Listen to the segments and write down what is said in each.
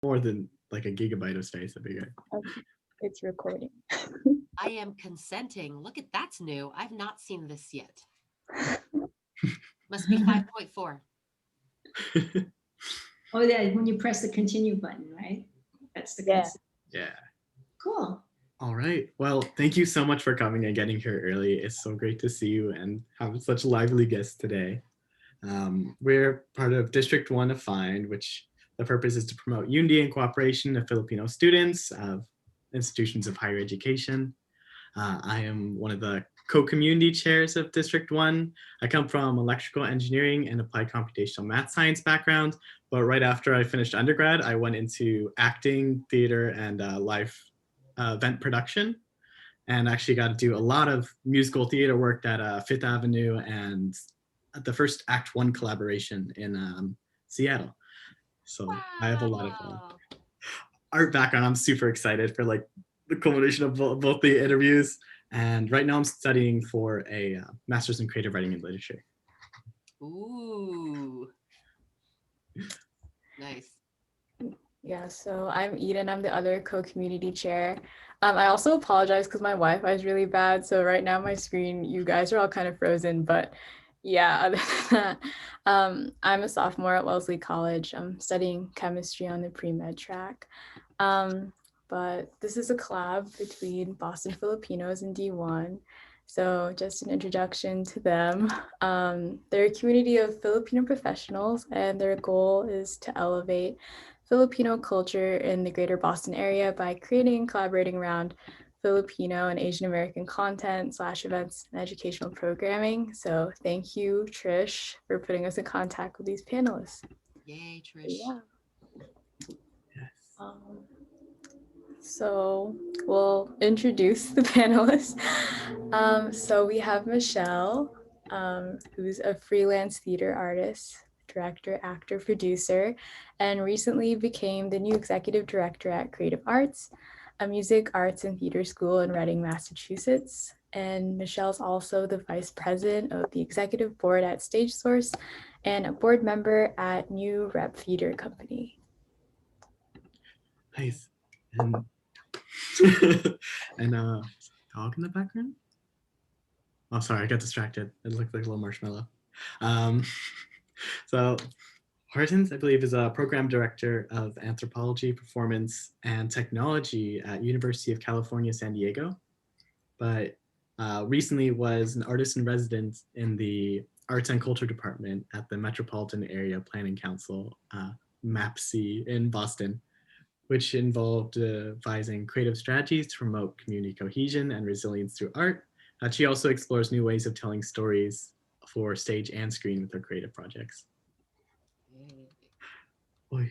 more than like a gigabyte of space. That'd be great. Okay, it's recording. I am consenting. Look at that's new. I've not seen this yet. Must be 5.4. Oh, yeah, when you press the continue button, right? That's the Yeah. consent. Yeah. Cool. All right. Well, thank you so much for coming and getting here early. It's so great to see you and have such lively guests today. We're part of District 1 of FIND, which the purpose is to promote unity and cooperation of Filipino students of institutions of higher education. I am one of the co-community chairs of District 1. I come from electrical engineering and applied computational math science background, but right after I finished undergrad, I went into acting, theater, and live event production, and actually got to do a lot of musical theater work at Fifth Avenue and at the first Act 1 collaboration in Seattle. So I have a lot of art background. I'm super excited for like the culmination of both the interviews. And right now I'm studying for a master's in creative writing and literature. Ooh. Nice. Yeah, so I'm Eden. I'm the other co-community chair. I also apologize because my Wi-Fi is really bad. So right now my screen, you guys are all kind of frozen. But yeah, other than that, I'm a sophomore at Wellesley College. I'm studying chemistry on the pre-med track. But this is a collab between Boston Filipinos and D1. So just an introduction to them. They're a community of Filipino professionals, and their goal is to elevate Filipino culture in the greater Boston area by creating and collaborating around Filipino and Asian American content / events and educational programming. So thank you, Trish, for putting us in contact with these panelists. Yay, Trish. Yeah. Yes. So we'll introduce the panelists. So we have Michelle, who's a freelance theater artist, director, actor, producer, and recently became the new executive director at Creative Arts, a music, arts, and theater school in Reading, Massachusetts. And Michelle's also the vice president of the executive board at Stage Source and a board member at New Rep Theater Company. Nice. And and dog in the background? Oh, sorry, I got distracted. It looked like a little marshmallow. So Hortense, I believe, is a program director of anthropology, performance, and technology at University of California, San Diego, but recently was an artist in residence in the Arts and Culture Department at the Metropolitan Area Planning Council, MAPC, in Boston, which involved devising creative strategies to promote community cohesion and resilience through art. She also explores new ways of telling stories for stage and screen with her creative projects. Oy.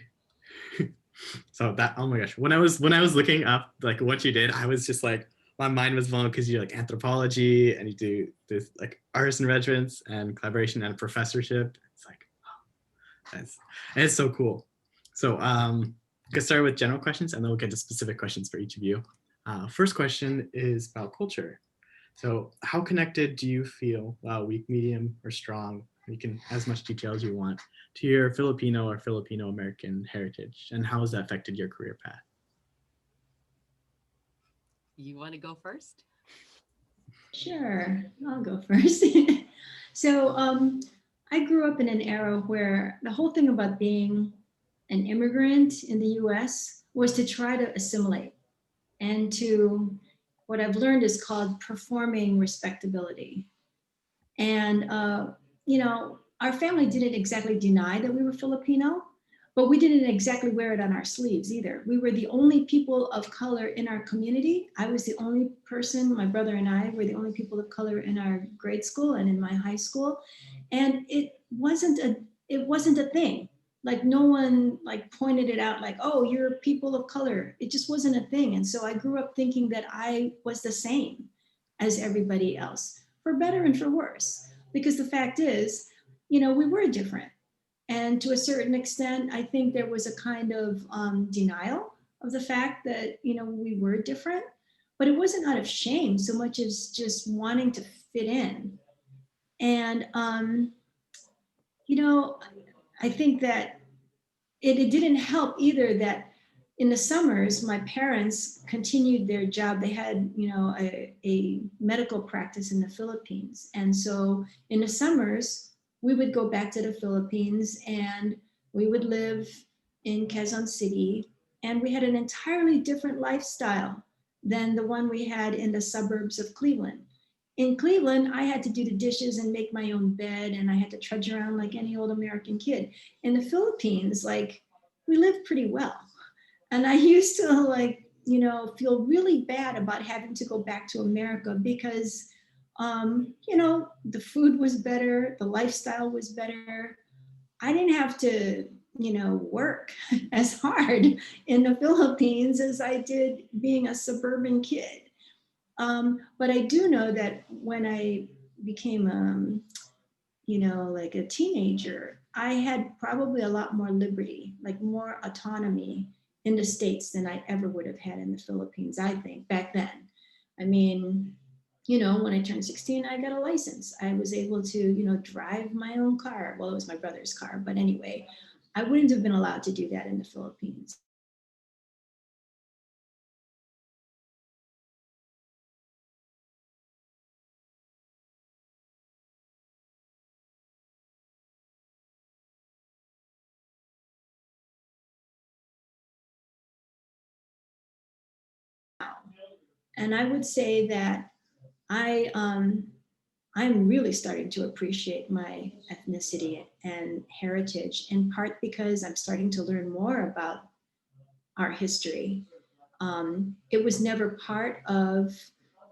So that, oh my gosh, when I was looking up like what you did, I was just like, my mind was blown because you do like anthropology and you do this like artists and residence and collaboration and a professorship. It's like, oh, it's so cool. So get started with general questions and then we'll get to specific questions for each of you. First question is about culture. So how connected do you feel, weak, medium, or strong, you can as much detail as you want, to your Filipino or Filipino American heritage, and how has that affected your career path? You want to go first? Sure, I'll go first. So I grew up in an era where the whole thing about being an immigrant in the US was to try to assimilate and to what I've learned is called performing respectability. And, our family didn't exactly deny that we were Filipino, but we didn't exactly wear it on our sleeves either. We were the only people of color in our community. I was the only person, my brother and I were the only people of color in our grade school and in my high school. And it wasn't a thing. Like no one like pointed it out like, oh, you're people of color. It just wasn't a thing. And so I grew up thinking that I was the same as everybody else, for better and for worse. Because the fact is, we were different. And to a certain extent, I think there was a kind of denial of the fact that, we were different, but it wasn't out of shame so much as just wanting to fit in. And, I think that it didn't help either that in the summers, my parents continued their job. They had, a medical practice in the Philippines. And so in the summers, we would go back to the Philippines and we would live in Quezon City. And we had an entirely different lifestyle than the one we had in the suburbs of Cleveland. In Cleveland, I had to do the dishes and make my own bed, and I had to trudge around like any old American kid. In the Philippines, like, we lived pretty well. And I used to feel really bad about having to go back to America because, the food was better, the lifestyle was better. I didn't have to, work as hard in the Philippines as I did being a suburban kid. But I do know that when I became, like a teenager, I had probably a lot more liberty, like more autonomy in the States than I ever would have had in the Philippines, I think, back then. I mean, when I turned 16, I got a license. I was able to, drive my own car. Well, it was my brother's car, but anyway, I wouldn't have been allowed to do that in the Philippines. And I would say that I'm really starting to appreciate my ethnicity and heritage, in part because I'm starting to learn more about our history. It was never part of,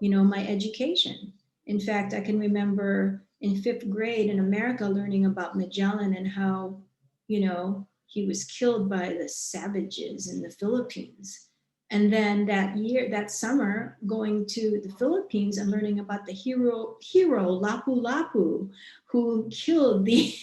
my education. In fact, I can remember in fifth grade in America learning about Magellan and how, he was killed by the savages in the Philippines. And then that summer, going to the Philippines and learning about the hero Lapu-Lapu, who killed the,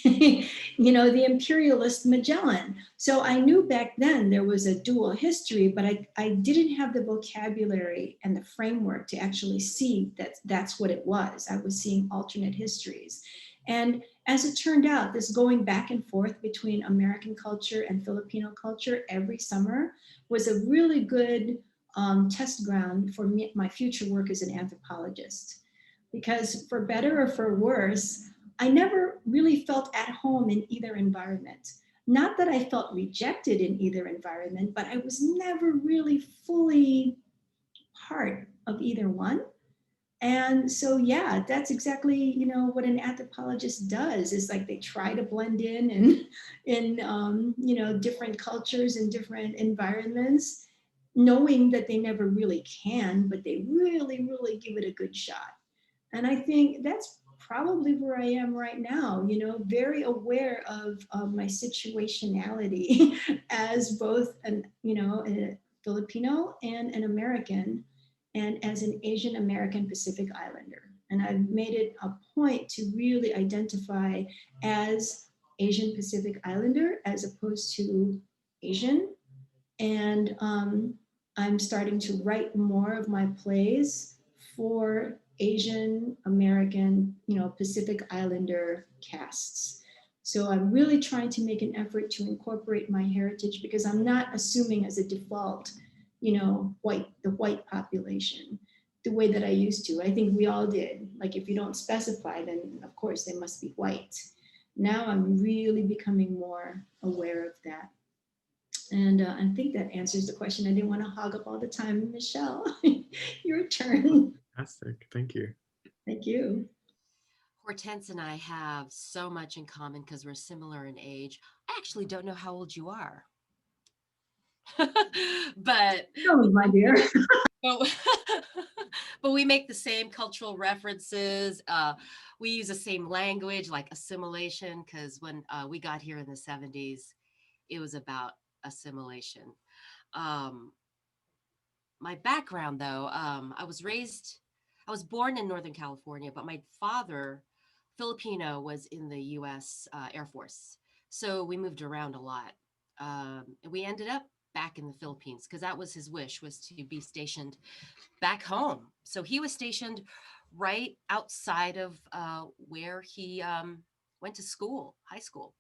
the imperialist Magellan. So I knew back then there was a dual history, but I didn't have the vocabulary and the framework to actually see that that's what it was. I was seeing alternate histories. And as it turned out, this going back and forth between American culture and Filipino culture every summer was a really good test ground for me, my future work as an anthropologist. Because for better or for worse, I never really felt at home in either environment. Not that I felt rejected in either environment, but I was never really fully part of either one. And so, yeah, that's exactly, what an anthropologist does, is like they try to blend in different cultures and different environments, knowing that they never really can, but they really, really give it a good shot. And I think that's probably where I am right now, very aware of my situationality as both a Filipino and an American, and as an Asian American Pacific Islander. And I've made it a point to really identify as Asian Pacific Islander as opposed to Asian. And I'm starting to write more of my plays for Asian American, Pacific Islander casts. So I'm really trying to make an effort to incorporate my heritage, because I'm not assuming as a default, the white population the way that I used to. I think we all did. Like, if you don't specify, then of course they must be white. Now I'm really becoming more aware of that. And I think that answers the question. I didn't want to hog up all the time. Michelle, your turn. Fantastic. Thank you. Thank you. Hortense and I have so much in common because we're similar in age. I actually don't know how old you are. but Oh, my dear. but, but we make the same cultural references. We use the same language, like assimilation, because when we got here in the 70s, it was about assimilation. My background, though, I was born in Northern California, but my father, Filipino, was in the U.S. Air Force. So we moved around a lot. And we ended up back in the Philippines because that was his wish, was to be stationed back home. So he was stationed right outside of where he went to school, high school.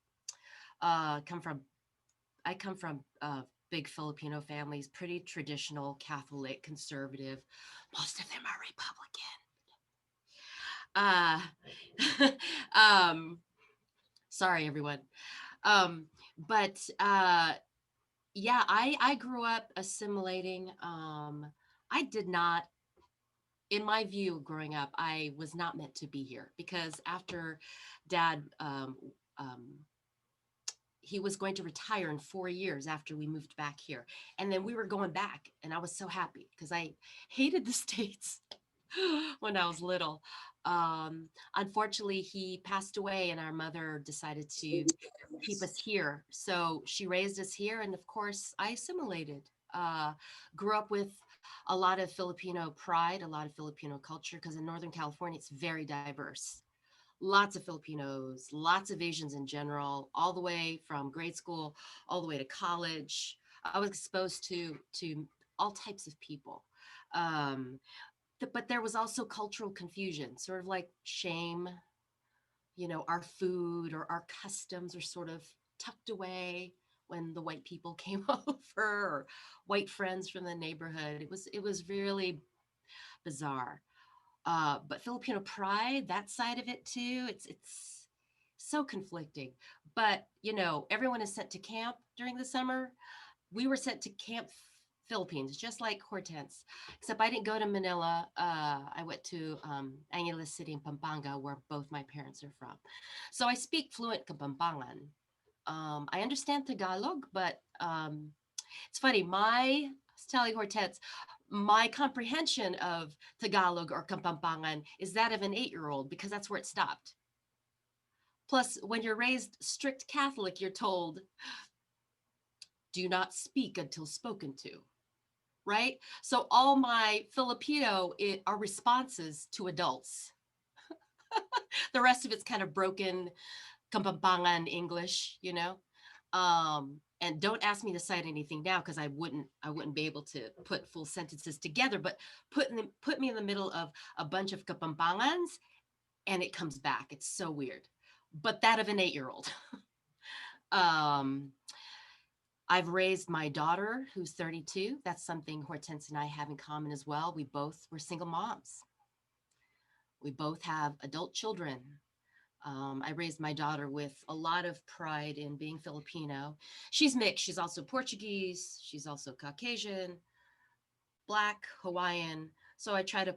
I come from big Filipino families, pretty traditional, Catholic, conservative. Most of them are Republican. Sorry, everyone. But yeah, I grew up assimilating. I did not, in my view, growing up, I was not meant to be here because after Dad, he was going to retire in 4 years after we moved back here, and then we were going back, and I was so happy because I hated the States when I was little. Unfortunately, he passed away, and our mother decided to keep us here. So she raised us here, and of course, I assimilated. Grew up with a lot of Filipino pride, a lot of Filipino culture, because in Northern California, it's very diverse. Lots of Filipinos, lots of Asians in general, all the way from grade school, all the way to college. I was exposed to all types of people. Um, but there was also cultural confusion, sort of like shame. Our food or our customs are sort of tucked away when the white people came over, or white friends from the neighborhood. It was really bizarre. But Filipino pride, that side of it too, it's so conflicting. But everyone is sent to camp during the summer. We were sent to Camp Philippines, just like Hortense, except I didn't go to Manila. I went to Angeles City in Pampanga, where both my parents are from. So I speak fluent Kapampangan. I understand Tagalog, but it's funny. I was telling Hortense, my comprehension of Tagalog or Kapampangan is that of an 8-year-old because that's where it stopped. Plus, when you're raised strict Catholic, you're told, do not speak until spoken to, right? So all my Filipino are responses to adults. The rest of it's kind of broken Kapampangan English. And don't ask me to cite anything now because I wouldn't be able to put full sentences together, but put me in the middle of a bunch of Kapampangans and it comes back. It's so weird. But that of an 8-year-old. I've raised my daughter, who's 32. That's something Hortense and I have in common as well. We're single moms. We both have adult children. I raised my daughter with a lot of pride in being Filipino. She's mixed. She's also Portuguese. She's also Caucasian, Black, Hawaiian. So I try to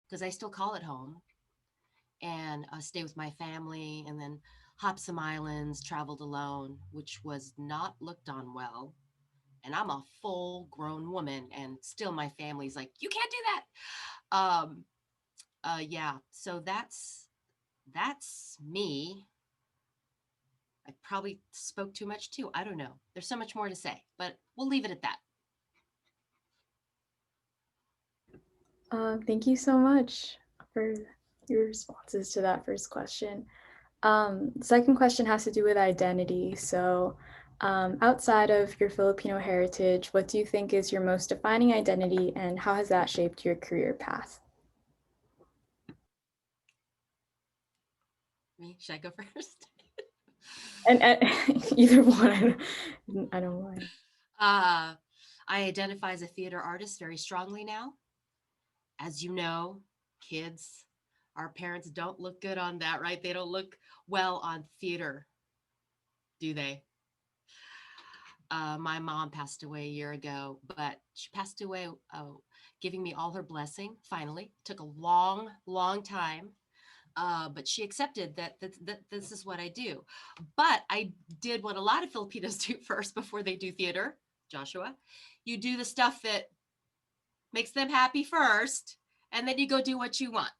because I still call it home and stay with my family, and then hop some islands, traveled alone, which was not looked on well. And I'm a full grown woman, and still my family's like, you can't do that. Yeah, so that's me. I probably spoke too much too. I don't know. There's so much more to say, but we'll leave it at that. Thank you so much for your responses to that first question. Second question has to do with identity. So, outside of your Filipino heritage, what do you think is your most defining identity, and how has that shaped your career path? Me, should I go first? And either one, I don't mind. I identify as a theater artist very strongly now. As you know, kids, our parents don't look good on that, right? They don't look well on theater, do they? My mom passed away a year ago, but she passed away giving me all her blessing. Finally, took a long, long time, but she accepted that this is what I do. But I did what a lot of Filipinos do first before they do theater. Joshua, you do the stuff that makes them happy first, and then you go do what you want.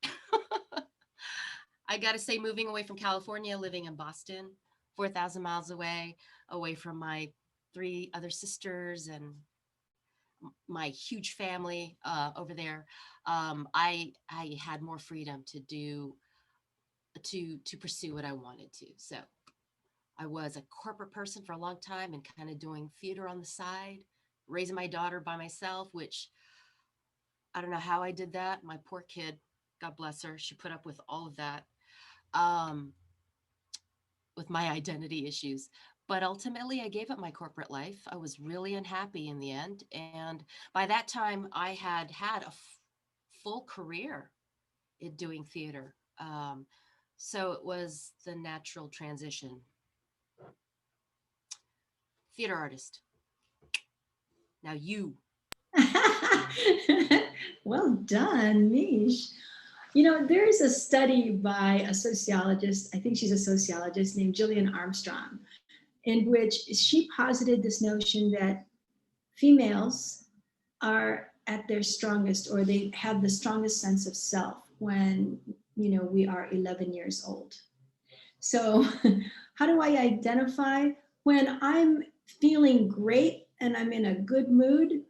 I got to say, moving away from California, living in Boston, 4,000 miles away from my 3 other sisters and my huge family over there, I had more freedom to pursue what I wanted to. So I was a corporate person for a long time and kind of doing theater on the side, raising my daughter by myself, which I don't know how I did that. My poor kid, God bless her, she put up with all of that, um, with my identity issues. But ultimately, I gave up my corporate life. I was really unhappy in the end. And by that time, I had a full career in doing theater. So it was the natural transition. Theater artist. Now you. Well done, Meesh. You know, there is a study by a sociologist, I think she's a sociologist named Gillian Armstrong, in which she posited this notion that females are at their strongest, or they have the strongest sense of self when, you know, we are 11 years old. So how do I identify? When I'm feeling great and I'm in a good mood,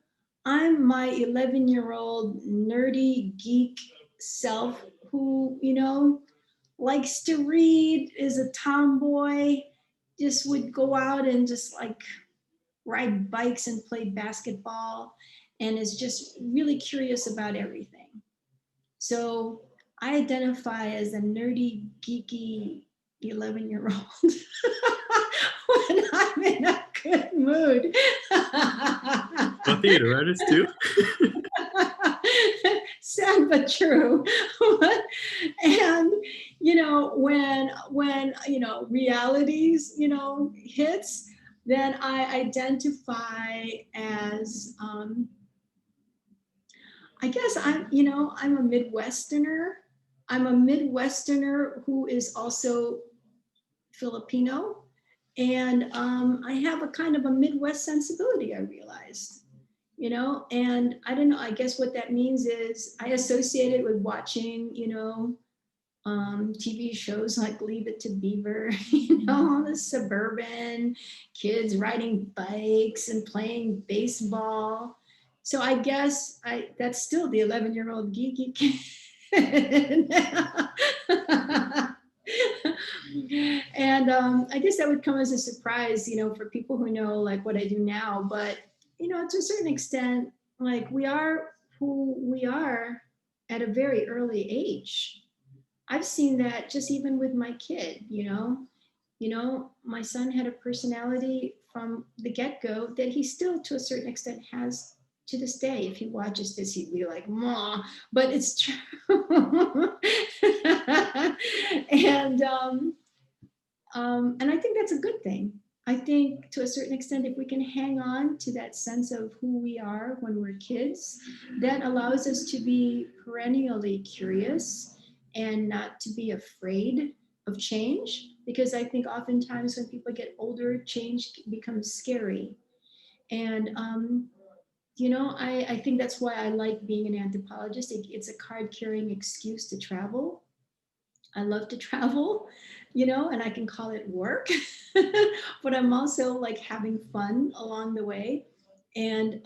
I'm my 11-year-old nerdy geek self who, you know, likes to read, is a tomboy, just would go out and just like ride bikes and play basketball, and is just really curious about everything. So I identify as a nerdy, geeky 11-year-old when I'm in a good mood. A theater artist too. Sad but true. And you know, when you know realities, you know, hits, then I identify as I guess I'm, you know, I'm a Midwesterner. I'm a Midwesterner who is also Filipino. And I have a kind of a Midwest sensibility, I realized, you know, and I don't know, I guess what that means is I associate it with watching, you know, TV shows like Leave It to Beaver, you know, all the suburban kids riding bikes and playing baseball. So I guess that's still the 11-year-old geeky kid. And I guess that would come as a surprise, you know, for people who know like what I do now. But, you know, to a certain extent, like we are who we are at a very early age. I've seen that just even with my kid, you know, my son had a personality from the get-go that he still to a certain extent has to this day. If he watches this, he'd be like, "Ma," but it's true. and and I think that's a good thing. I think to a certain extent, if we can hang on to that sense of who we are when we're kids, that allows us to be perennially curious and not to be afraid of change. Because I think oftentimes when people get older, change becomes scary. And, you know, I think that's why I like being an anthropologist. It's a card carrying excuse to travel. I love to travel, you know, and I can call it work, but I'm also like having fun along the way. And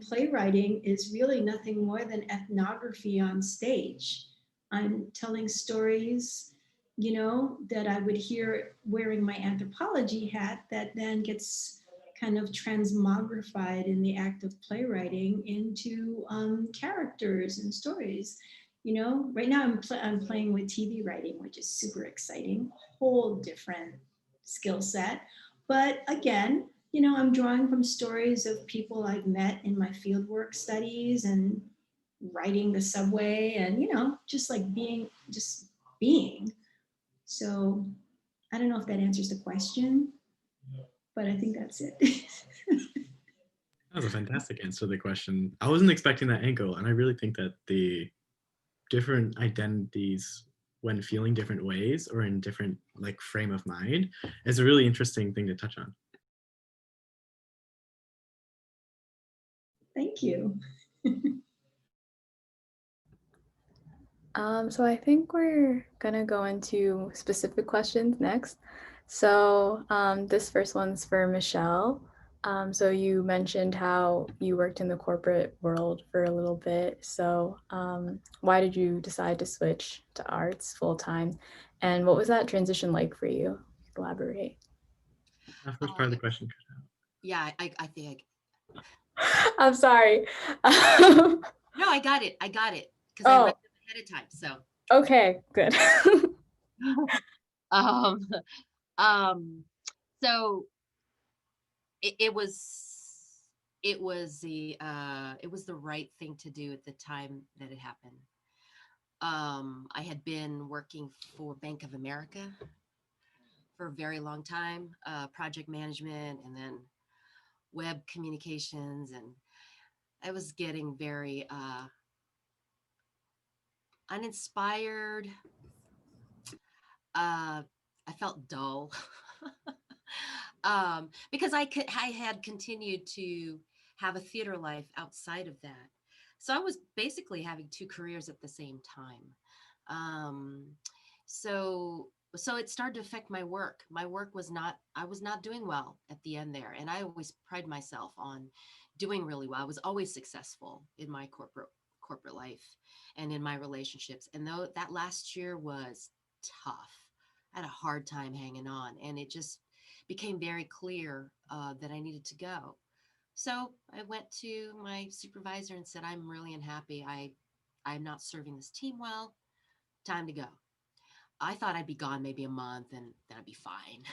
playwriting is really nothing more than ethnography on stage. I'm telling stories, you know, that I would hear wearing my anthropology hat that then gets kind of transmogrified in the act of playwriting into characters and stories. You know, right now I'm playing with TV writing, which is super exciting, whole different skill set. But again, you know, I'm drawing from stories of people I've met in my fieldwork studies and riding the subway and, you know, just like just being. So I don't know if that answers the question, but I think that's it. That was a fantastic answer to the question. I wasn't expecting that angle, and I really think that the different identities when feeling different ways or in different like frame of mind is a really interesting thing to touch on. Thank you. So I think we're gonna go into specific questions next. So this first one's for Michelle. So you mentioned how you worked in the corporate world for a little bit. So why did you decide to switch to arts full time? And what was that transition like for you? Elaborate. That first part of the question. Yeah, I think. I'm sorry. No, I got it. Because I read them ahead of time. So. Okay, good. um, so it was the right thing to do at the time that it happened. I had been working for Bank of America for a very long time, project management and then web communications, and I was getting very uninspired. I felt dull. Because I had continued to have a theater life outside of that. So I was basically having two careers at the same time. Um, so it started to affect my work. I was not doing well at the end there. And I always pride myself on doing really well. I was always successful in my corporate life and in my relationships. And though that last year was tough, I had a hard time hanging on, and it just became very clear that I needed to go. So I went to my supervisor and said, I'm really unhappy. I'm not serving this team well. Time to go. I thought I'd be gone maybe a month and then I'd be fine.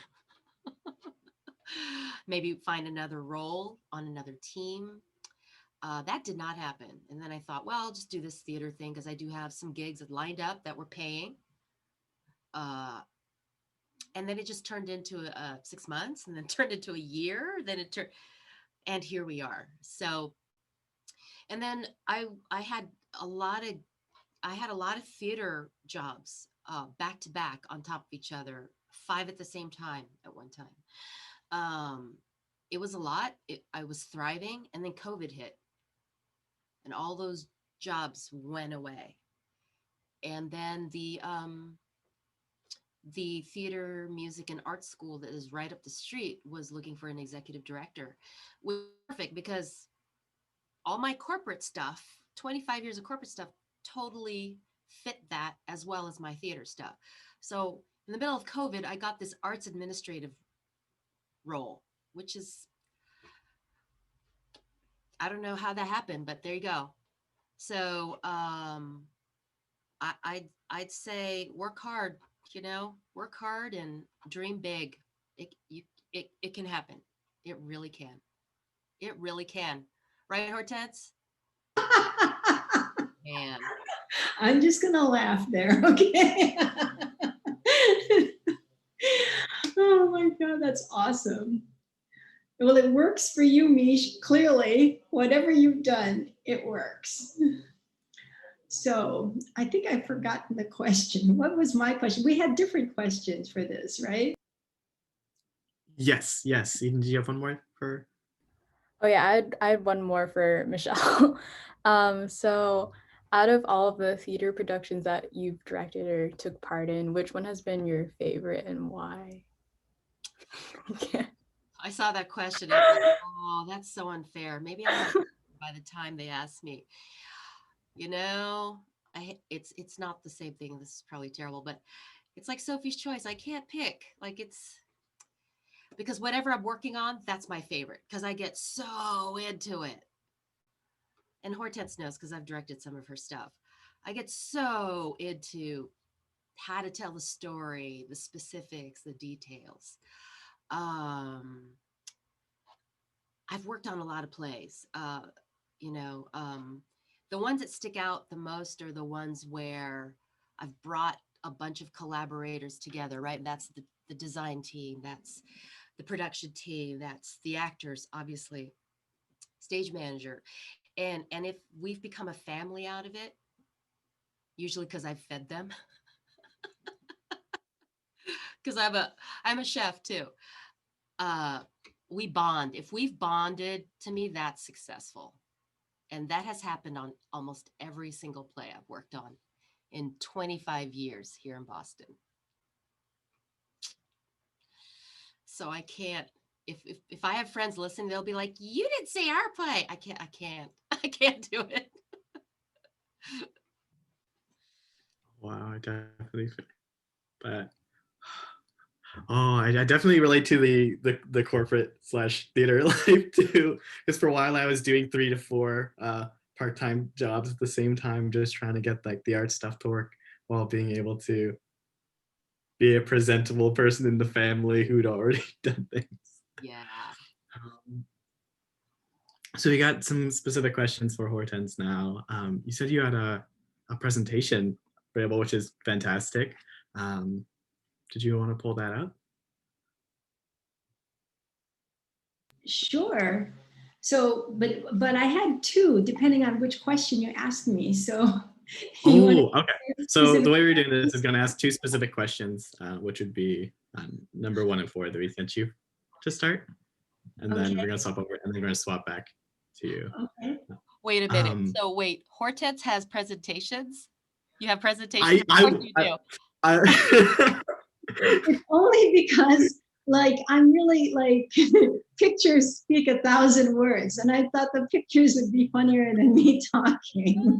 Maybe find another role on another team. That did not happen. And then I thought, well, I'll just do this theater thing because I do have some gigs that lined up that were paying. And then it just turned into 6 months, and then turned into a year. Then it turned, and here we are. So, and then I had a lot of theater jobs back to back on top of each other, 5 at the same time at one time. It was a lot. I was thriving, and then COVID hit, and all those jobs went away. And then the theater, music, and art school that is right up the street was looking for an executive director. Which was perfect because all my corporate stuff, 25 years of corporate stuff, totally fit that as well as my theater stuff. So in the middle of COVID, I got this arts administrative role, which is, I don't know how that happened, but there you go. So I'd say work hard, work hard and dream big. It can happen. It really can. It really can. Right, Hortense? Man. I'm just going to laugh there, okay? Oh my God, that's awesome. Well, it works for you, Meesh. Clearly, whatever you've done, it works. So I think I've forgotten the question. What was my question? We had different questions for this, right? Yes. Eden, do you have one more for? Oh yeah, I had one more for Michelle. So out of all of the theater productions that you've directed or took part in, which one has been your favorite and why? Yeah. I saw that question. I was like, oh, that's so unfair. Maybe I'll have by the time they ask me. It's not the same thing. This is probably terrible, but it's like Sophie's Choice. I can't pick. Like it's because whatever I'm working on, that's my favorite because I get so into it. And Hortense knows because I've directed some of her stuff. I get so into how to tell the story, the specifics, the details. I've worked on a lot of plays. The ones that stick out the most are the ones where I've brought a bunch of collaborators together, right? That's the design team, that's the production team, that's the actors, obviously, stage manager. And if we've become a family out of it, usually because I've fed them, because I'm a chef too. We bond. If we've bonded, to me, that's successful. And that has happened on almost every single play I've worked on in 25 years here in Boston. So I can't, if I have friends listening, they'll be like, you didn't say our play. I can't do it. Wow, I definitely. But Oh, I definitely relate to the corporate slash theater life too. Because for a while I was doing 3 to 4 part-time jobs at the same time, just trying to get like the art stuff to work while being able to be a presentable person in the family who'd already done things. Yeah. Um, so we got some specific questions for Hortense now. You said you had a presentation available, which is fantastic. Um, did you want to pull that up? Sure. So, but I had two, depending on which question you asked me. So, you want Oh, okay. to So the specific? way we're doing this is going to ask 2 specific questions, which would be number 1 and 4 that we sent you to start, and then we're Okay. going to swap over, and then we're going to swap back to you. Okay. Wait a minute. Um, So wait, Hortense has presentations? You have presentations? Of I, course you do. I It's only because like I'm really like pictures speak 1,000 words, and I thought the pictures would be funnier than me talking.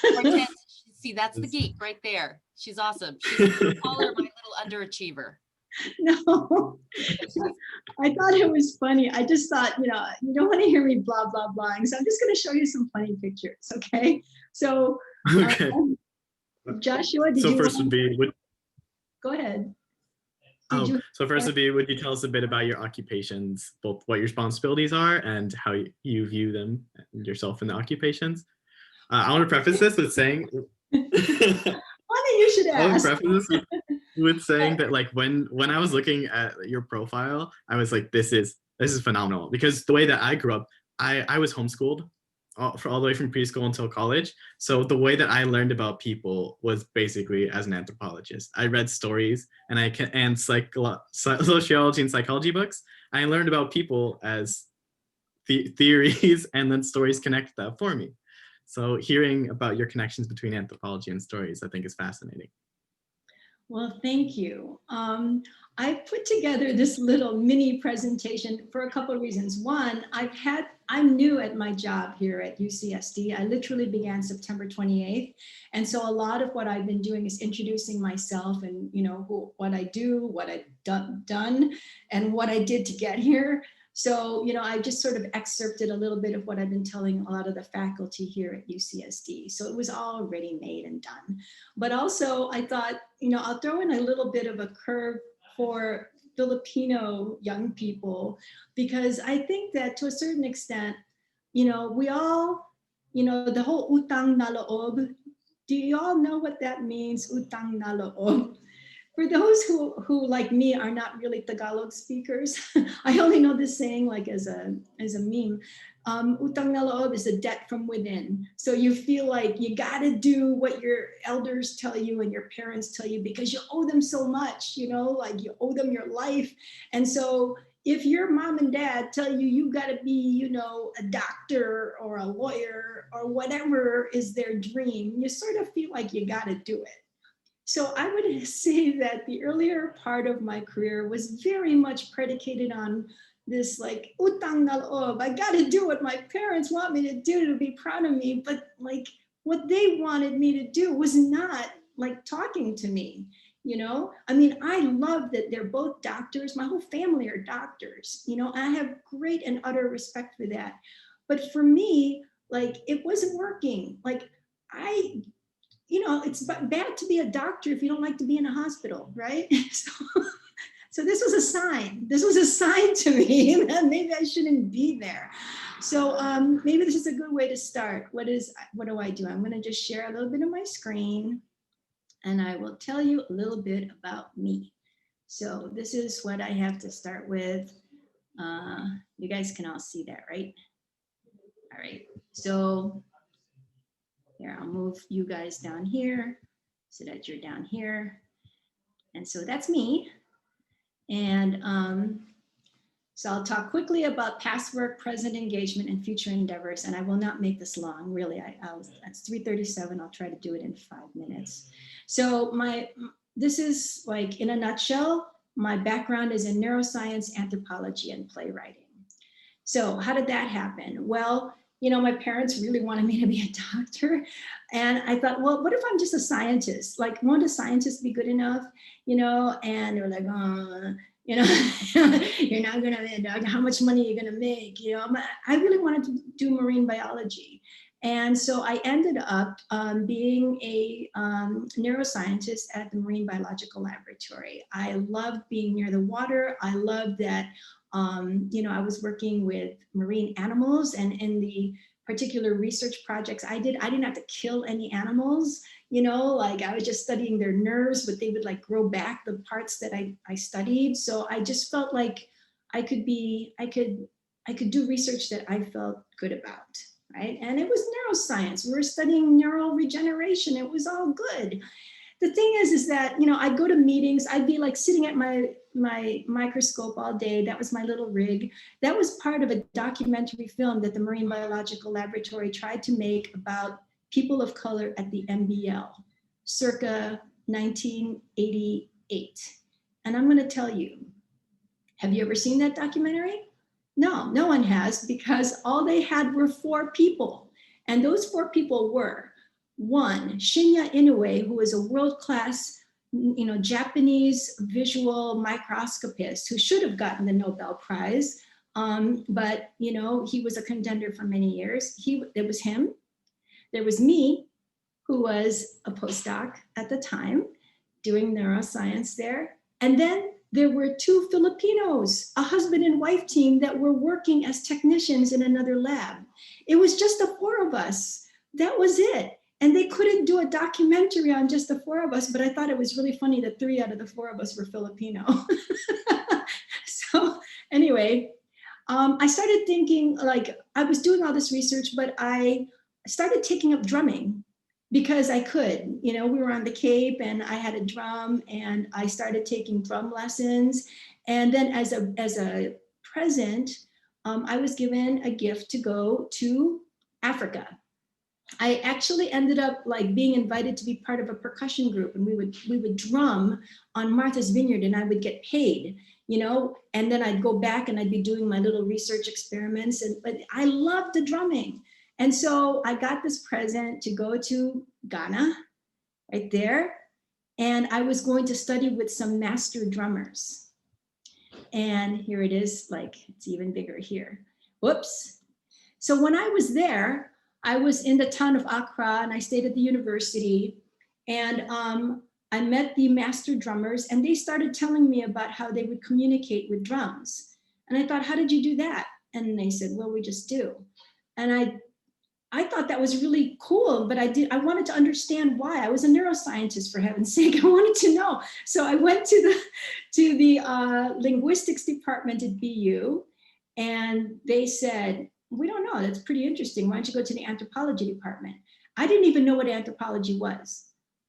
Hortense, see, that's the geek right there. She's awesome. She's call her my little underachiever. No, I thought it was funny. I just thought, you don't want to hear me blah, blah, blah. So I'm just going to show you some funny pictures. Okay. So, Okay. Joshua, did So you first would be, go ahead. Did you? so first would be, would you tell us a bit about your occupations, both what your responsibilities are and how you view them yourself in the occupations? I want to preface this with saying, Funny you should I would ask. preface this with saying that like when I was looking at your profile, I was like, this is phenomenal, because the way that I grew up, I was homeschooled for all the way from preschool until college. So the way that I learned about people was basically as an anthropologist. I read stories and sociology and psychology books. I learned about people as theories, and then stories connect that for me. So hearing about your connections between anthropology and stories, I think is fascinating. Well, thank you. I put together this little mini presentation for a couple of reasons. One, I'm new at my job here at UCSD. I literally began September 28th. And so a lot of what I've been doing is introducing myself and, what I do, what I've done, and what I did to get here. So, I just sort of excerpted a little bit of what I've been telling a lot of the faculty here at UCSD. So it was already made and done. But also I thought, I'll throw in a little bit of a curve for Filipino young people, because I think that to a certain extent, we all, the whole utang na loob, do you all know what that means, utang na loob? For those who like me are not really Tagalog speakers, I only know this saying like as a meme. Utang na loob is a debt from within. So you feel like you got to do what your elders tell you and your parents tell you because you owe them so much, like you owe them your life. And so if your mom and dad tell you you got to be, a doctor or a lawyer or whatever is their dream, you sort of feel like you got to do it. So I would say that the earlier part of my career was very much predicated on this like utang na loob. I got to do what my parents want me to do to be proud of me, but like what they wanted me to do was not like talking to me. I mean, I love that they're both doctors. My whole family are doctors. I have great and utter respect for that. But for me, like it wasn't working. Like it's bad to be a doctor if you don't like to be in a hospital, right? So this was a sign. This was a sign to me that maybe I shouldn't be there. So maybe this is a good way to start. What do I do? I'm going to just share a little bit of my screen, and I will tell you a little bit about me. So this is what I have to start with. You guys can all see that, right? All right. So here, I'll move you guys down here so that you're down here. And so that's me. And so I'll talk quickly about past work, present engagement, and future endeavors. And I will not make this long, really. It's 3:37. I'll try to do it in 5 minutes. So this is like, in a nutshell, my background is in neuroscience, anthropology, and playwriting. So how did that happen? Well, my parents really wanted me to be a doctor. And I thought, well, what if I'm just a scientist? Like, won't a scientist be good enough? And they were like, you're not going to be a doctor. How much money are you going to make? I really wanted to do marine biology. And so I ended up being a neuroscientist at the Marine Biological Laboratory. I loved being near the water. I loved that, I was working with marine animals, and in the particular research projects I didn't have to kill any animals. Like I was just studying their nerves, but they would like grow back the parts that I studied. So I just felt like I could do research that I felt good about. Right? And it was neuroscience. We were studying neural regeneration. It was all good. The thing is that, I'd go to meetings, I'd be like sitting at my microscope all day. That was my little rig. That was part of a documentary film that the Marine Biological Laboratory tried to make about people of color at the MBL, circa 1988. And I'm going to tell you, have you ever seen that documentary? No, no one has, because all they had were 4 people. And those 4 people were, 1, Shinya Inoue, who was a world-class, Japanese visual microscopist who should have gotten the Nobel Prize. But, he was a contender for many years. There was him. There was me, who was a postdoc at the time, doing neuroscience there. And then there were 2 Filipinos, a husband and wife team that were working as technicians in another lab. It was just the 4 of us. That was it. And they couldn't do a documentary on just the 4 of us, but I thought it was really funny that 3 out of the 4 of us were Filipino. So anyway, I started thinking, like, I was doing all this research, but I started taking up drumming because I could. We were on the Cape and I had a drum, and I started taking drum lessons. And then as a present, I was given a gift to go to Africa. I actually ended up like being invited to be part of a percussion group, and we would drum on Martha's Vineyard, and I would get paid, and then I'd go back and I'd be doing my little research experiments. But I loved the drumming. And so I got this present to go to Ghana right there. And I was going to study with some master drummers. And here it is, like it's even bigger here. Whoops. So when I was there, I was in the town of Accra, and I stayed at the university, and I met the master drummers, and they started telling me about how they would communicate with drums. And I thought, how did you do that? And they said, well, we just do. And I thought that was really cool, but I wanted to understand why. I was a neuroscientist, for heaven's sake. I wanted to know. So I went to the linguistics department at BU, and they said, we don't know, that's pretty interesting. Why don't you go to the anthropology department? I didn't even know what anthropology was.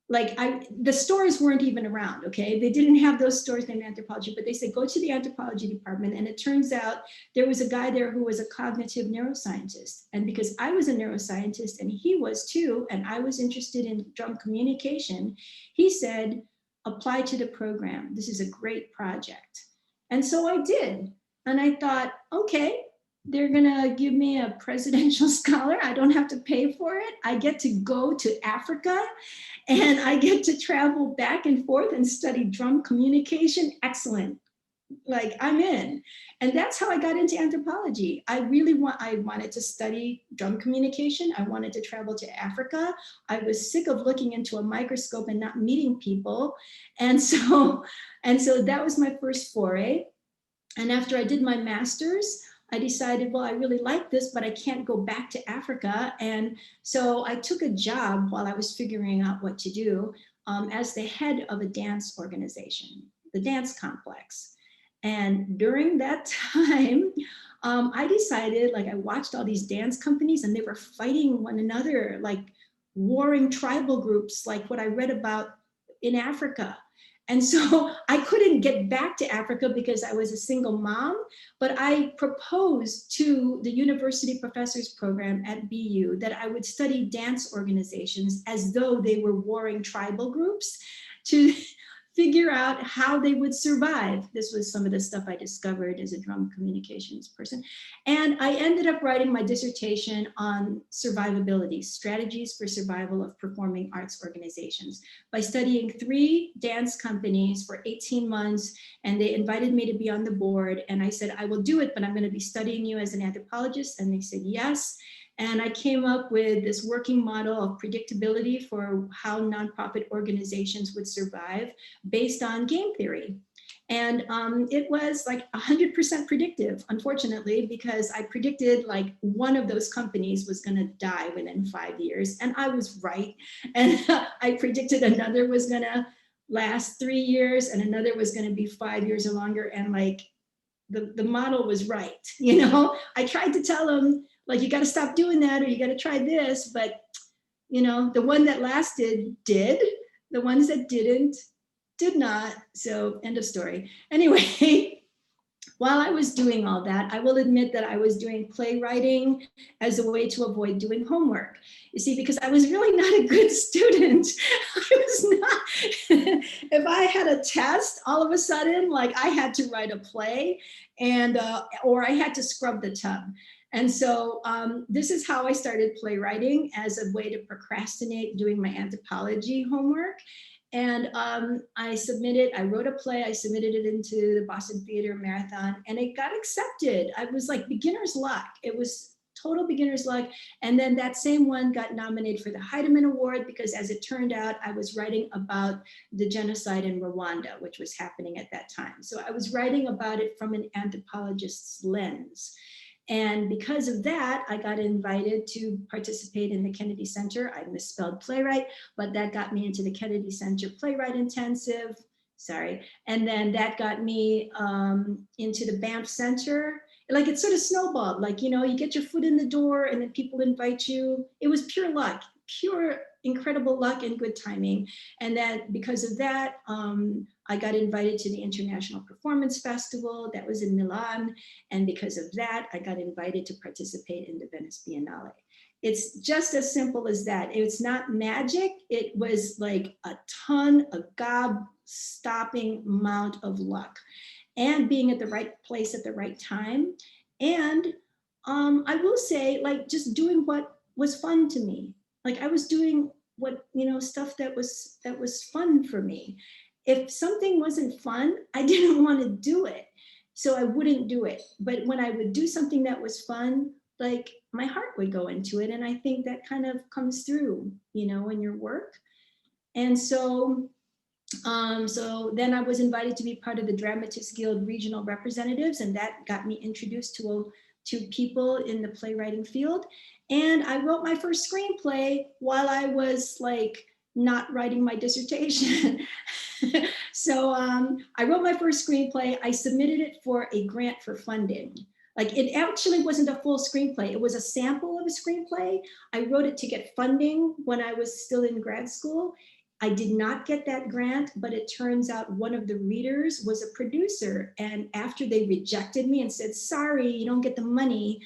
Like the stores weren't even around, okay? They didn't have those stores named anthropology, but they said, go to the anthropology department. And it turns out there was a guy there who was a cognitive neuroscientist. And because I was a neuroscientist and he was too, and I was interested in drum communication, he said, apply to the program. This is a great project. And so I did. And I thought, okay, they're gonna give me a presidential scholar. I don't have to pay for it. I get to go to Africa, and I get to travel back and forth and study drum communication. Excellent. Like, I'm in. And that's how I got into anthropology. I wanted to study drum communication. I wanted to travel to Africa. I was sick of looking into a microscope and not meeting people. And so that was my first foray. And after I did my master's, I decided, well, I really like this, but I can't go back to Africa. And so I took a job while I was figuring out what to do as the head of a dance organization, the Dance Complex. And during that time, I decided, like, I watched all these dance companies and they were fighting one another, like warring tribal groups, like what I read about in Africa. And so I couldn't get back to Africa because I was a single mom, but I proposed to the university professors program at BU that I would study dance organizations as though they were warring tribal groups to figure out how they would survive. This was some of the stuff I discovered as a drum communications person. And I ended up writing my dissertation on survivability, strategies for survival of performing arts organizations, by studying 3 dance companies for 18 months. And they invited me to be on the board. And I said, I will do it, but I'm going to be studying you as an anthropologist. And they said, yes. And I came up with this working model of predictability for how nonprofit organizations would survive based on game theory. And it was like 100% predictive, unfortunately, because I predicted like one of those companies was going to die within 5 years. And I was right. And I predicted another was going to last 3 years and another was going to be 5 years or longer. And like the model was right. You know, I tried to tell them, like, you got to stop doing that, or you got to try this. But, you know, the one that lasted did. The ones that didn't, did not. So end of story. Anyway, while I was doing all that, I will admit that I was doing playwriting as a way to avoid doing homework. You see, because I was really not a good student. I was not. If I had a test, all of a sudden, like I had to write a play and, or I had to scrub the tub. And so this is how I started playwriting, as a way to procrastinate doing my anthropology homework. And I wrote a play, I submitted it into the Boston Theater Marathon, and it got accepted. I was like beginner's luck. It was total beginner's luck. And then that same one got nominated for the Heidemann Award, because as it turned out, I was writing about the genocide in Rwanda, which was happening at that time. So I was writing about it from an anthropologist's lens. And because of that, I got invited to participate in the Kennedy Center. I misspelled playwright, but that got me into the Kennedy Center Playwright Intensive. Sorry. And then that got me into the Banff Center. Like, it sort of snowballed. Like, you know, you get your foot in the door and then people invite you. It was pure luck, pure incredible luck and good timing. And that because of that, I got invited to the International Performance Festival that was in Milan. And because of that, I got invited to participate in the Venice Biennale. It's just as simple as that. It's not magic. It was like a gob-stopping amount of luck and being at the right place at the right time. And I will say, like, just doing what was fun to me. Like, I was doing what, you know, stuff that was fun for me. If something wasn't fun, I didn't want to do it. So I wouldn't do it. But when I would do something that was fun, like, my heart would go into it. And I think that kind of comes through, you know, in your work. And so, so then I was invited to be part of the Dramatists Guild regional representatives, and that got me introduced to people in the playwriting field. And I wrote my first screenplay while I was like not writing my dissertation. So I wrote my first screenplay. I submitted it for a grant for funding. Like, it actually wasn't a full screenplay. It was a sample of a screenplay. I wrote it to get funding when I was still in grad school. I did not get that grant, but it turns out one of the readers was a producer. And after they rejected me and said, sorry, you don't get the money,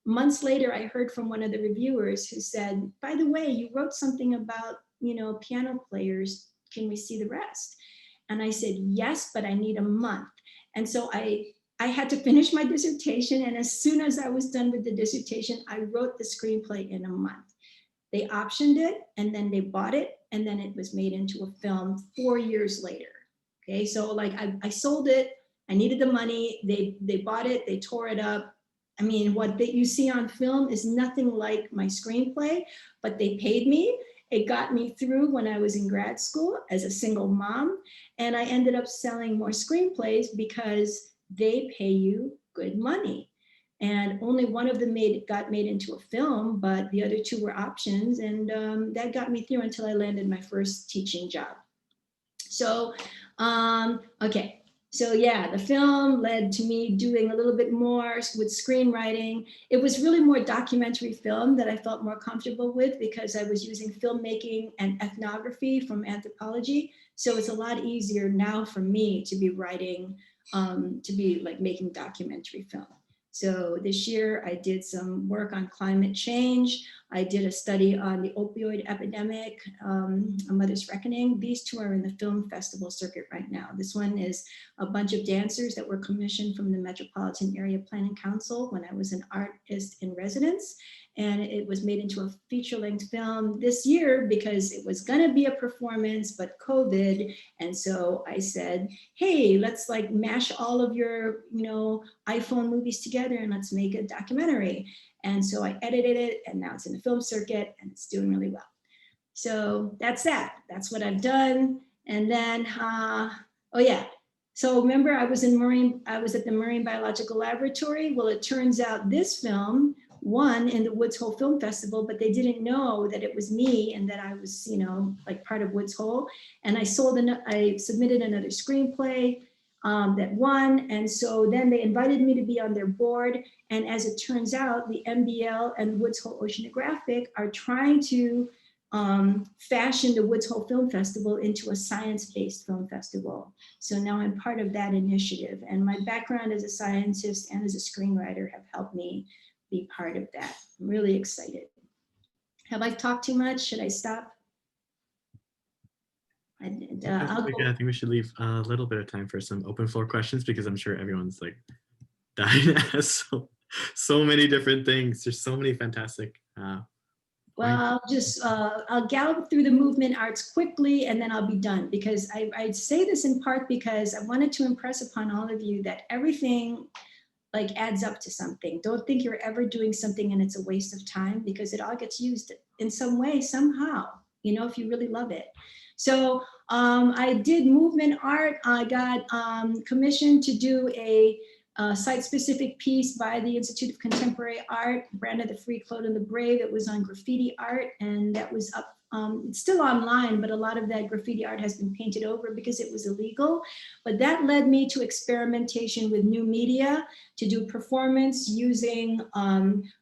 months later, I heard from one of the reviewers who said, by the way, you wrote something about, you know, piano players. Can we see the rest? And I said, yes, but I need a month. And so I had to finish my dissertation. And as soon as I was done with the dissertation, I wrote the screenplay in a month. They optioned it, and then they bought it, and then it was made into a film 4 years later. Okay, so like I sold it, I needed the money, they bought it, they tore it up. I mean, what you see on film is nothing like my screenplay, but they paid me. It got me through when I was in grad school as a single mom, and I ended up selling more screenplays because they pay you good money. And only one of them got made into a film, but the other 2 were options. And that got me through until I landed my first teaching job. So, okay. So yeah, the film led to me doing a little bit more with screenwriting. It was really more documentary film that I felt more comfortable with, because I was using filmmaking and ethnography from anthropology. So it's a lot easier now for me to be writing, to be like making documentary film. So this year I did some work on climate change. I did a study on the opioid epidemic, A Mother's Reckoning. These two are in the film festival circuit right now. This one is a bunch of dancers that were commissioned from the Metropolitan Area Planning Council when I was an artist in residence. And it was made into a feature-length film this year because it was gonna be a performance, but COVID. And so I said, hey, let's like mash all of your, iPhone movies together and let's make a documentary. And so I edited it and now it's in the film circuit and it's doing really well. So that's that. That's what I've done. And then, oh yeah. So remember I was at the Marine Biological Laboratory. Well, it turns out this film won in the Woods Hole Film Festival, but they didn't know that it was me and that I was, like part of Woods Hole. And I submitted another screenplay that won. And so then they invited me to be on their board. And as it turns out, the MBL and Woods Hole Oceanographic are trying to fashion the Woods Hole Film Festival into a science-based film festival. So now I'm part of that initiative. And my background as a scientist and as a screenwriter have helped me be part of that. I'm really excited. Have I talked too much? Should I stop? I think we should leave a little bit of time for some open floor questions because I'm sure everyone's like dying to ask so many different things. There's so many fantastic. Well, I'll gallop through the movement arts quickly and then I'll be done because I say this in part because I wanted to impress upon all of you that everything like adds up to something. Don't think you're ever doing something and it's a waste of time because it all gets used in some way, somehow, if you really love it. So I did movement art. I got commissioned to do a site-specific piece by the Institute of Contemporary Art, Brand of the Free, Claude and the Brave. It was on graffiti art and that was up. It's still online, but a lot of that graffiti art has been painted over because it was illegal. But that led me to experimentation with new media to do performance using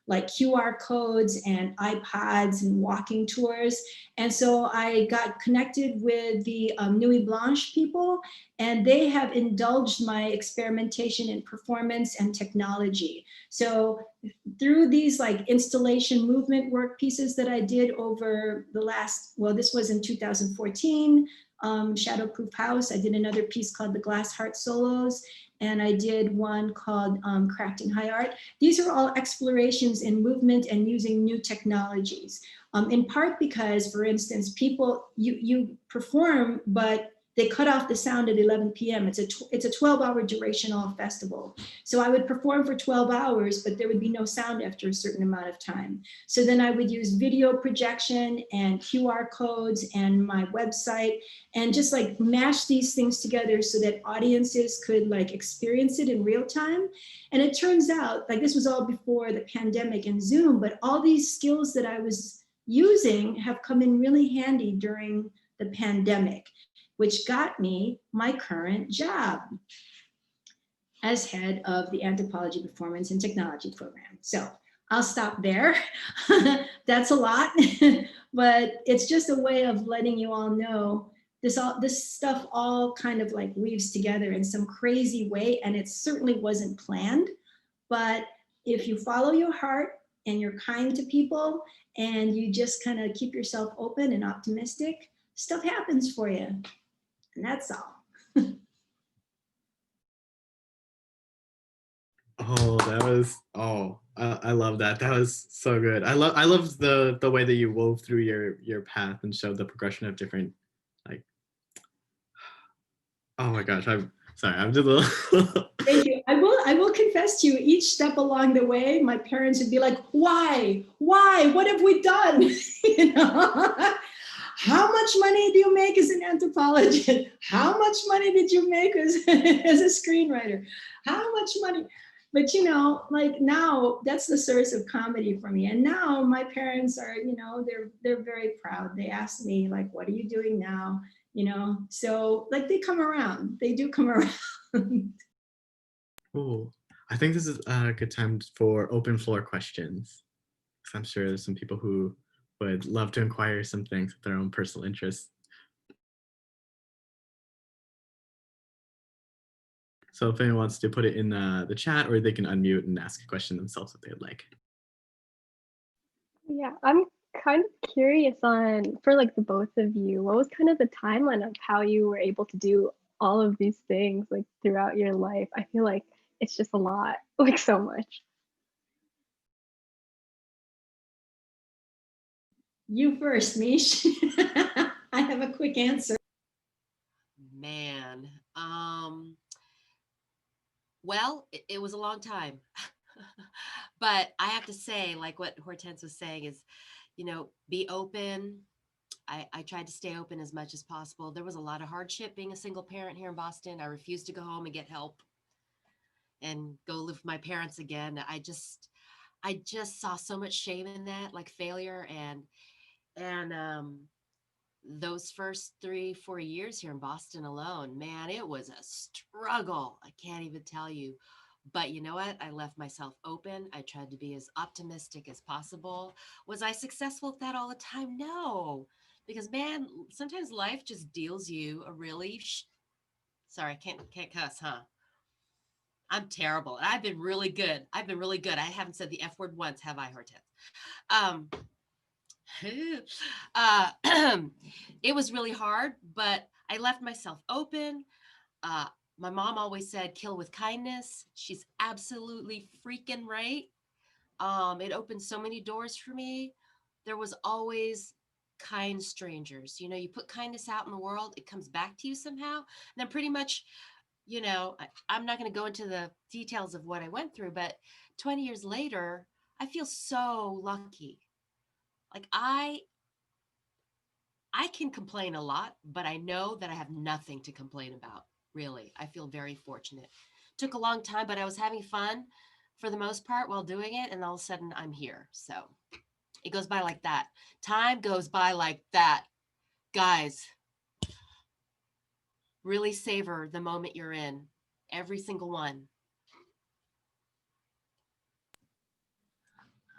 like QR codes and iPods and walking tours. And so I got connected with the Nuit Blanche people, and they have indulged my experimentation in performance and technology. So through these like installation movement work pieces that I did over the last, well, this was in 2014, Shadowproof House. I did another piece called The Glass Heart Solos, and I did one called Crafting High Art. These are all explorations in movement and using new technologies. In part because, for instance, people, you perform, but they cut off the sound at 11 p.m. It's a 12-hour durational festival. So I would perform for 12 hours, but there would be no sound after a certain amount of time. So then I would use video projection and QR codes and my website and just like mash these things together so that audiences could like experience it in real time. And it turns out, like this was all before the pandemic and Zoom, but all these skills that I was using have come in really handy during the pandemic, which got me my current job as head of the Anthropology, Performance, and Technology program. So I'll stop there. That's a lot, but it's just a way of letting you all know this stuff all kind of like weaves together in some crazy way, and it certainly wasn't planned. But if you follow your heart and you're kind to people and you just kind of keep yourself open and optimistic, stuff happens for you. And that's all. I love that. That was so good. I love the way that you wove through your path and showed the progression of different, like, oh my gosh, I'm sorry, I'm just a little Thank you. I will confess to you, each step along the way, my parents would be like, why? What have we done? How much money do you make as an anthropologist? How much money did you make as a screenwriter? How much money? But like now that's the source of comedy for me. And now my parents are, they're very proud. They ask me like, what are you doing now? So like they come around. They do come around. Cool. I think this is a good time for open floor questions. I'm sure there's some people who would love to inquire some things with their own personal interests. So if anyone wants to put it in the chat, or they can unmute and ask a question themselves if they'd like. Yeah, I'm kind of curious on, for like the both of you, what was kind of the timeline of how you were able to do all of these things like throughout your life? I feel like it's just a lot, like so much. You first, Meesh. I have a quick answer. Man, well, it was a long time. But I have to say, like what Hortense was saying is, be open. I tried to stay open as much as possible. There was a lot of hardship being a single parent here in Boston. I refused to go home and get help and go live with my parents again. I just saw so much shame in that, like failure, and those first 3-4 years here in Boston alone, man, it was a struggle. I can't even tell you. But you know what? I left myself open. I tried to be as optimistic as possible. Was I successful at that all the time? No. Because man, sometimes life just deals you a really sorry, can't cuss, huh? I'm terrible. I've been really good. I haven't said the F word once, have I, Hortense? Um, it was really hard, but I left myself open. Uh, my mom always said, kill with kindness. She's absolutely freaking right. It opened so many doors for me. There was always kind strangers. You put kindness out in the world, it comes back to you somehow. And then pretty much, I'm not going to go into the details of what I went through, but 20 years later, I feel so lucky. Like I can complain a lot, but I know that I have nothing to complain about. Really, I feel very fortunate. Took a long time, but I was having fun for the most part while doing it. And all of a sudden I'm here. So it goes by like that. Time goes by like that. Guys, really savor the moment you're in. Every single one.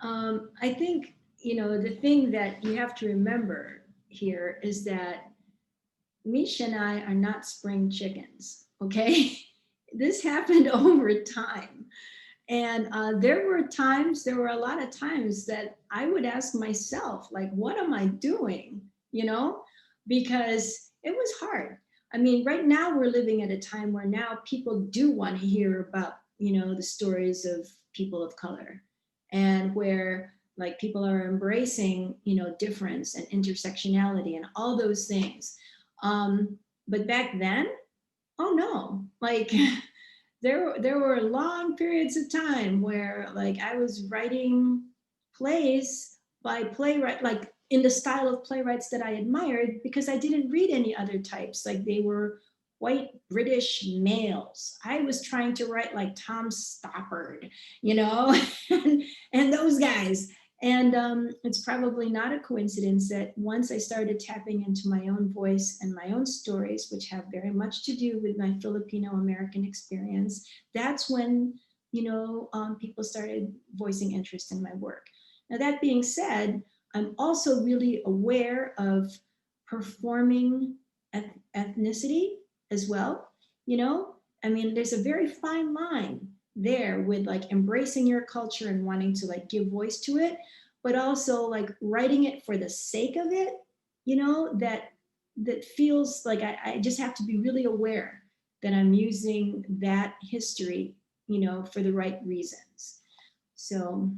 I think, the thing that you have to remember here is that Meesh and I are not spring chickens, okay? This happened over time. And there were a lot of times that I would ask myself, like, what am I doing? Because it was hard. I mean, right now we're living at a time where now people do want to hear about, the stories of people of color, and where like people are embracing, difference and intersectionality and all those things. But back then, oh no, like there were long periods of time where like I was writing plays by playwright, like in the style of playwrights that I admired, because I didn't read any other types. Like they were white British males. I was trying to write like Tom Stoppard, and those guys. And it's probably not a coincidence that once I started tapping into my own voice and my own stories, which have very much to do with my Filipino American experience, that's when, people started voicing interest in my work. Now, that being said, I'm also really aware of performing ethnicity as well. I mean, there's a very fine line there with like embracing your culture and wanting to like give voice to it, but also like writing it for the sake of it, that feels like I just have to be really aware that I'm using that history, for the right reasons. So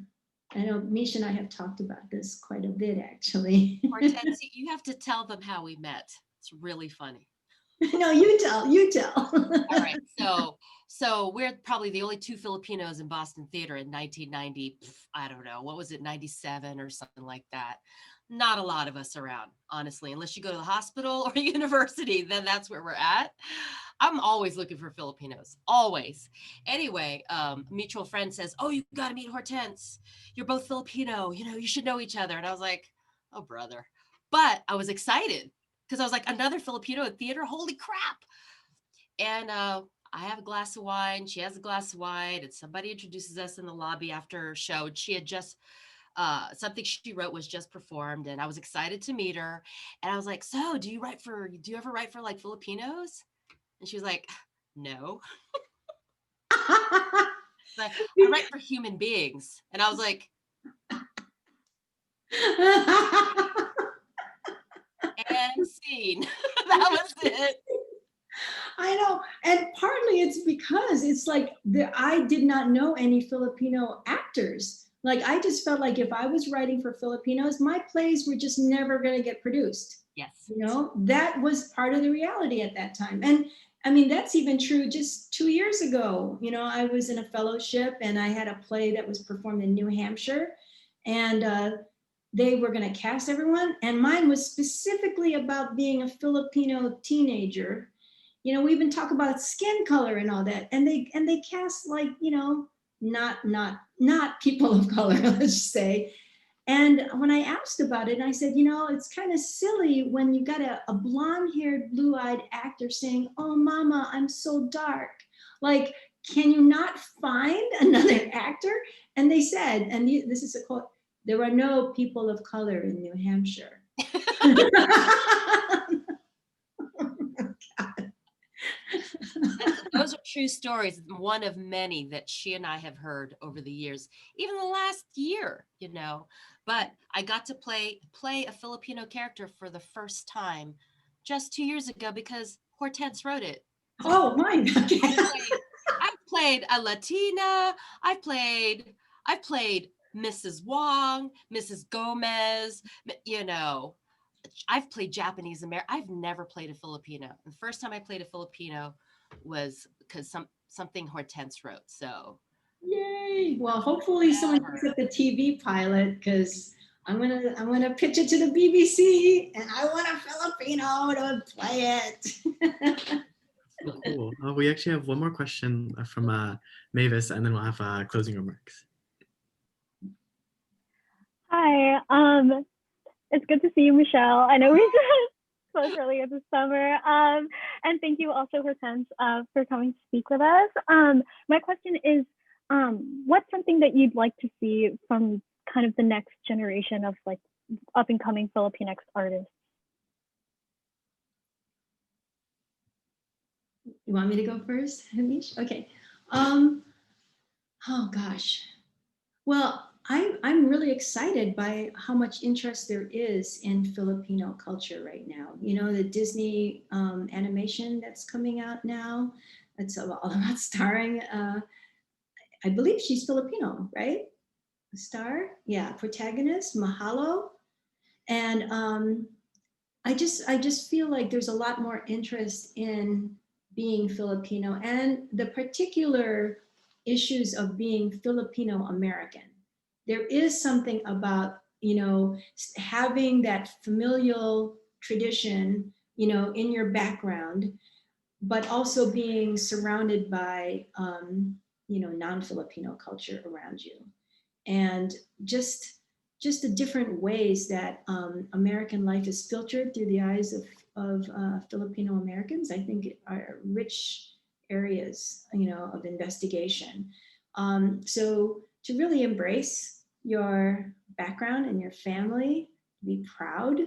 I know Meesh and I have talked about this quite a bit, actually. Hortense, you have to tell them how we met. It's really funny. No, you tell. All right. So we're probably the only two Filipinos in Boston theater in 1990. I don't know. What was it? 97 or something like that. Not a lot of us around, honestly, unless you go to the hospital or university, then that's where we're at. I'm always looking for Filipinos, always. Anyway, a mutual friend says, oh, you got to meet Hortense. You're both Filipino, you should know each other. And I was like, oh, brother. But I was excited because I was like, another Filipino at theater, holy crap. And I have a glass of wine, she has a glass of wine, and somebody introduces us in the lobby after her show. And she had just, something she wrote was just performed, and I was excited to meet her. And I was like, so do you ever write for like Filipinos? And she was like, no. Like, I write for human beings. And I was like, and scene. That was it. I know. And partly it's because it's like I did not know any Filipino actors. Like I just felt like if I was writing for Filipinos, my plays were just never going to get produced. Yes. You know, that was part of the reality at that time. And I mean, that's even true just 2 years ago. You know, I was in a fellowship and I had a play that was performed in New Hampshire. And they were going to cast everyone. And mine was specifically about being a Filipino teenager. You know, we even talk about skin color and all that. And they cast like, you know, not people of color, let's say. And when I asked about it, I said, you know, it's kind of silly when you got a blonde-haired, blue-eyed actor saying, "Oh, mama, I'm so dark." Like, can you not find another actor? And they said, and this is a quote, "There are no people of color in New Hampshire." Those are true stories, one of many that she and I have heard over the years, even the last year, you know. But I got to play a Filipino character for the first time just 2 years ago because Hortense wrote it. So Oh, mine. Okay. I've played a Latina. I've played Mrs. Wong, Mrs. Gomez, you know. I've played Japanese American. I've never played a Filipino. The first time I played a Filipino was because something Hortense wrote. So Yay! Well, hopefully someone picks up the TV pilot because I'm gonna pitch it to the BBC, and I want a Filipino to play it. So cool. We actually have one more question from Mavis, and then we'll have closing remarks. Hi, it's good to see you, Michelle. I know we spoke earlier this summer. And thank you also, Hortense, for coming to speak with us. My question is, what's something that you'd like to see from kind of the next generation of like up and coming Filipinx artists? You want me to go first, Meesh? Okay. Oh gosh. Well, I'm really excited by how much interest there is in Filipino culture right now. You know, the Disney animation that's coming out now. It's all about starring. I believe she's Filipino, right? Star, yeah, protagonist Mahalo, and I just feel like there's a lot more interest in being Filipino and the particular issues of being Filipino American. There is something about, you know, having that familial tradition, you know, in your background, but also being surrounded by, you know, non-Filipino culture around you. And just the different ways that American life is filtered through the eyes of Filipino Americans, I think are rich areas, you know, of investigation. So to really embrace your background and your family, be proud,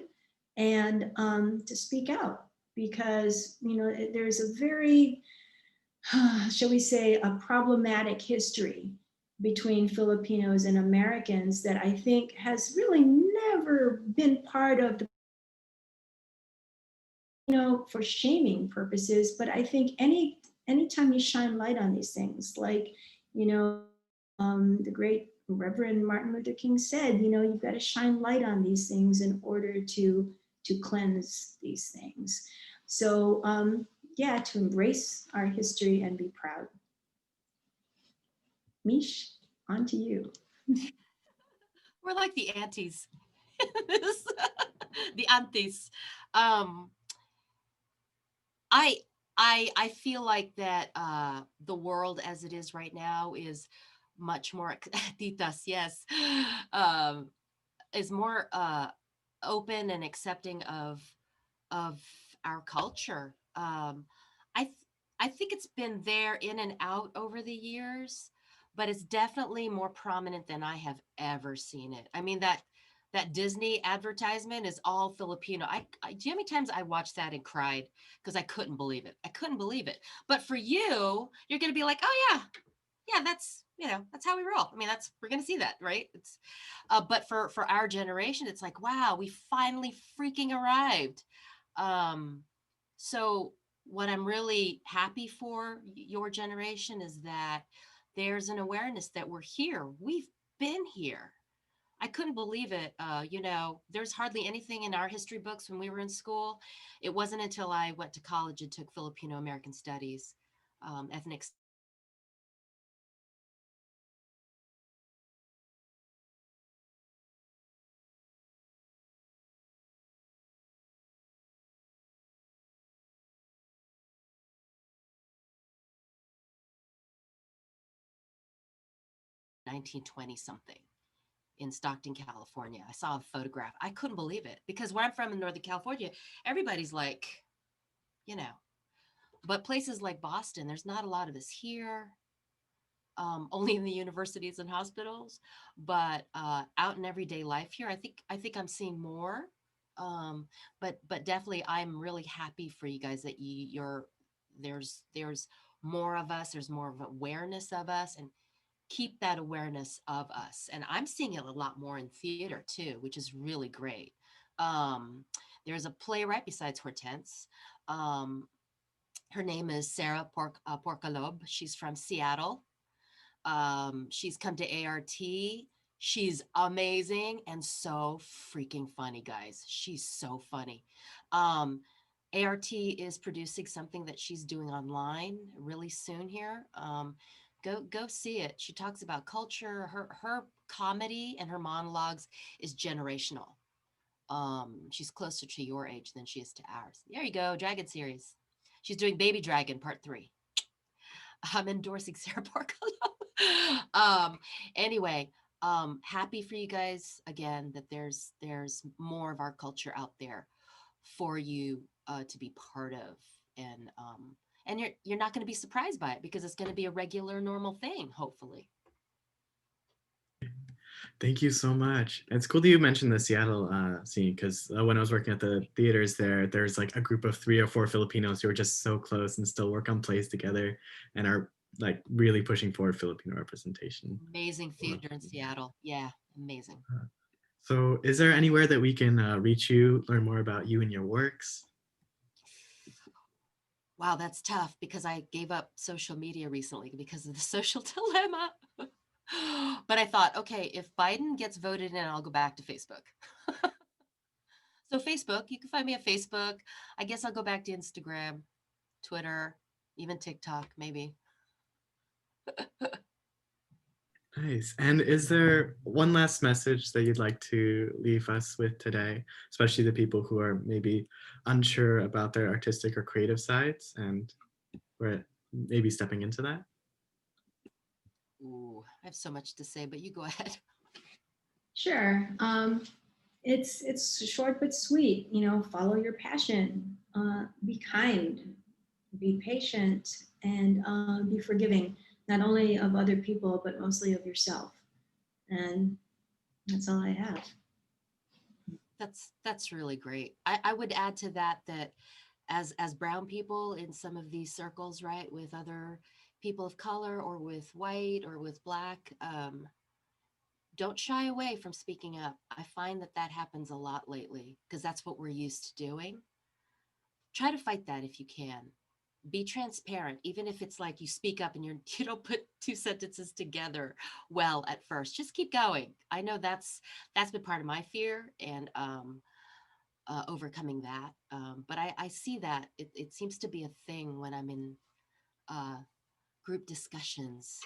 and to speak out because, you know, there's a very, shall we say, a problematic history between Filipinos and Americans that I think has really never been part of the, you know, for shaming purposes, but I think anytime you shine light on these things, like, you know, the great Reverend Martin Luther King said, you know, you've got to shine light on these things in order to cleanse these things. So yeah, to embrace our history and be proud. Meesh, on to you. we're like the aunties. The aunties. I feel like that the world as it is right now is much more titas, yes, is more open and accepting of our culture. I think it's been there in and out over the years, but it's definitely more prominent than I have ever seen it. I mean that Disney advertisement is all Filipino. Do you know how many times I watched that and cried because I couldn't believe it. I couldn't believe it. But for you, you're going to be like, oh yeah, yeah, that's, you know, that's how we roll. I mean, that's, we're going to see that, right? It's, but for our generation, it's like, wow, we finally freaking arrived. Um, so what I'm really happy for your generation is that there's an awareness that we're here. We've been here. I couldn't believe it. You know, there's hardly anything in our history books when we were in school. It wasn't until I went to college and took Filipino American Studies, ethnic 1920 something in Stockton, California. I saw a photograph. I couldn't believe it because where I'm from in Northern California, everybody's like, you know, but places like Boston, there's not a lot of us here. Only in the universities and hospitals, but out in everyday life here, I think I'm seeing more. But definitely, I'm really happy for you guys that you're there's more of us. There's more of awareness of us, and keep that awareness of us. And I'm seeing it a lot more in theater too, which is really great. Um, there's a playwright besides Hortense. Um, Her name is Sarah Porcalob. She's from Seattle. She's come to ART. She's amazing and so freaking funny, guys. She's so funny. Um, ART is producing something that she's doing online really soon here. Go see it. She talks about culture. Her comedy and her monologues is generational. She's closer to your age than she is to ours. There you go, Dragon series. She's doing Baby Dragon Part 3. I'm endorsing Sarah Porcolo. Anyway, happy for you guys again that there's more of our culture out there for you to be part of, and you're not going to be surprised by it because it's going to be a regular, normal thing, hopefully. Thank you so much. It's cool that you mentioned the Seattle scene because when I was working at the theaters there, there's like a group of 3 or 4 Filipinos who are just so close and still work on plays together and are like really pushing forward Filipino representation. Amazing theater in Seattle. Yeah, amazing. So is there anywhere that we can reach you, learn more about you and your works? Wow, that's tough because I gave up social media recently because of the social dilemma. But I thought, okay, if Biden gets voted in, I'll go back to Facebook. So Facebook, you can find me at Facebook. I guess I'll go back to Instagram, Twitter, even TikTok, maybe. Nice. And is there one last message that you'd like to leave us with today, especially the people who are maybe unsure about their artistic or creative sides and we're maybe stepping into that? Ooh, I have so much to say, but you go ahead. Sure. It's short but sweet. You know, follow your passion. Be kind. Be patient, and be forgiving, not only of other people but mostly of yourself. And that's all I have. That's really great. I would add to that that as brown people in some of these circles, right, with other people of color or with white or with black, don't shy away from speaking up. I find that that happens a lot lately because that's what we're used to doing. Try to fight that if you can. Be transparent, even if it's like you speak up and you don't put 2 sentences together well at first. Just keep going. I know that's been part of my fear and overcoming that. But I see that it seems to be a thing when I'm in uh, group discussions.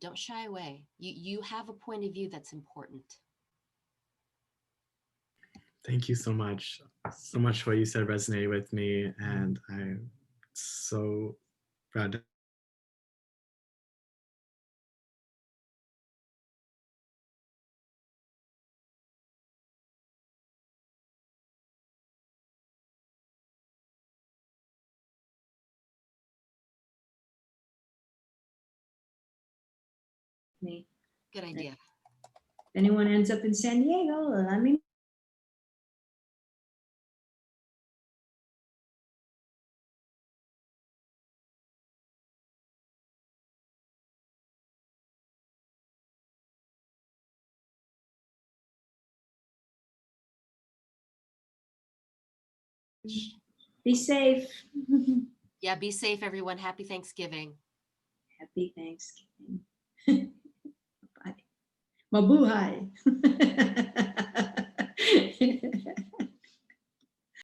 Don't shy away. You have a point of view that's important. Thank you so much. So much what you said resonated with me, and I'm so proud to Me. Good idea. If anyone ends up in San Diego, let me Be safe. Yeah, be safe, everyone. Happy Thanksgiving. Happy Thanksgiving. Bye. Mabuhay.